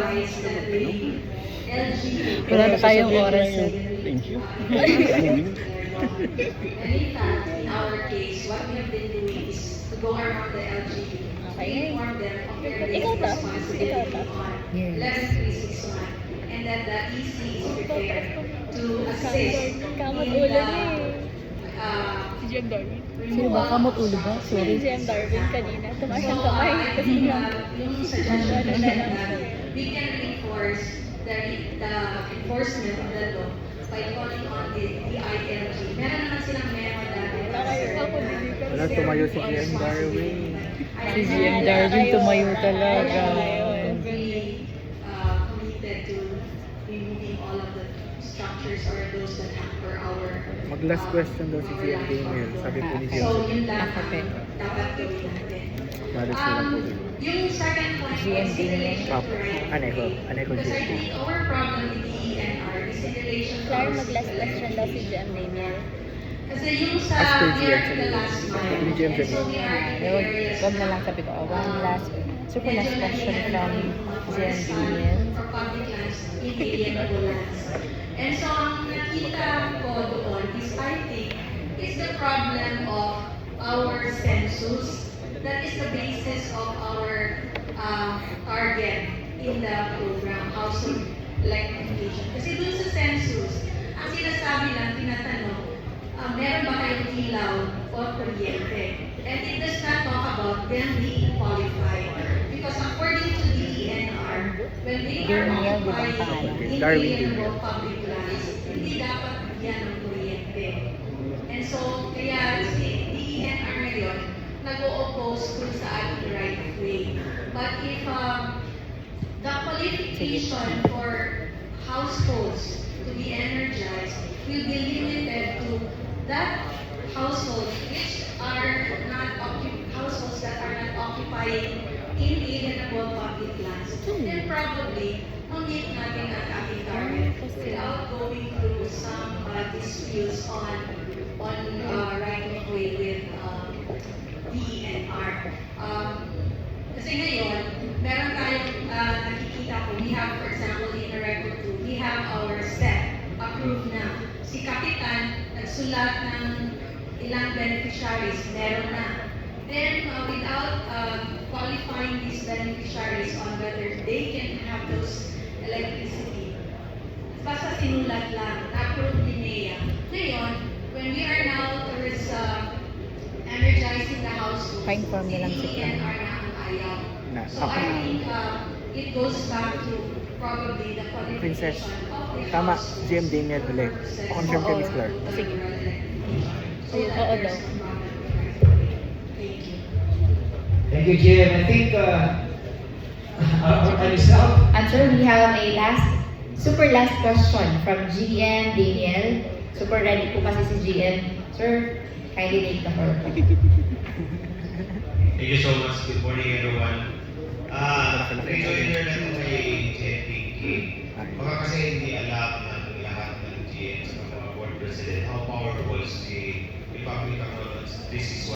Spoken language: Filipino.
advice that the LGBT Wala na tayong oras. Thank you. and in fact, in our case, what we have been doing is to go around the LGBT to Okay. inform them of their Ikaw basic ta? responsibility Ikaw ta? on Yes. 11361 and that the EC is prepared to assist Kamot in ulo the niya uh, Si Jem Darwin. Sino ba? Kamot ulo ba? Si Sorry. Jem Darwin kanina. Tumaas So, ang kamay. I Kasi think nga. yung suggestion Ano is na lang that siya. we can reinforce the enforcement of the law by calling on the DILG. Meron naman silang memo dati. Wala, tumayo si GM Darwin. Si GM Darwin tumayo talaga. Really committed to removing all of the structures or those that hamper our Mag-last question daw si GM Daniel. Sabi po ni GM. So, yun lang Okay. dapat gawin natin. Malis na lang po din. Yung second point GM is in relation Ah, to right. anay ko Because I GM. think our problem with the ENR is in relation to Claire, our mag-last civil question daw si Jem Daniel. Kasi yung sa As per we are GM in the last Sabi mile. ni GM And so we are in the Wag, areas wag na lang sabi ko. One last, super last question from GM Daniel. for public lands in alienable lands. And so ang nakita ko doon is I think is the problem of our census. That is the basis of our target in the program, household electrification. Kasi dun sa census, ang sinasabi lang, tinatanong, meron ba kayong ilaw o kuryente? And it does not talk about them being qualified. Because according to the ENR, when they are Daniel, di ba ang occupying pangalan? Darwin inalienable public lands, hindi dapat bigyan ng kuryente. And so, kaya si DENR ngayon, nag-o-oppose kung saan right of way. But if the qualification for households to be energized will be limited to that household which are not households that are not occupying inalienable public lands, then probably meet natin ang ating target without going through some disputes on right of way with DENR. Kasi ngayon, meron tayong nakikita ko, we have, for example, in the record 2, we have our set approved na. Si Kapitan, nagsulat ng ilang beneficiaries, meron na. Then, without qualifying these beneficiaries on whether they can have those electricity, basta sinulat lang, na-approve ni NEA. Ngayon, when we are now towards energizing the household, Pa-inform niya lang si DENR na ang ayaw. So I think it goes back to probably the Princess, qualification of the tama, household GM Daniel ulit. Confirm kay Miss Clark. Sige. So Oo daw. Thank you. Thank you, Jim. I think our time is up. And sir, we have a super last question from GM Daniel. Super ready po kasi si GM. Sir, kindly take the floor. Thank you so much. Good morning, everyone. Rejoinder na ito kay JPK. Baka kasi hindi alam ng lahat ng GMs ng mga board president how powerful si Republic of This is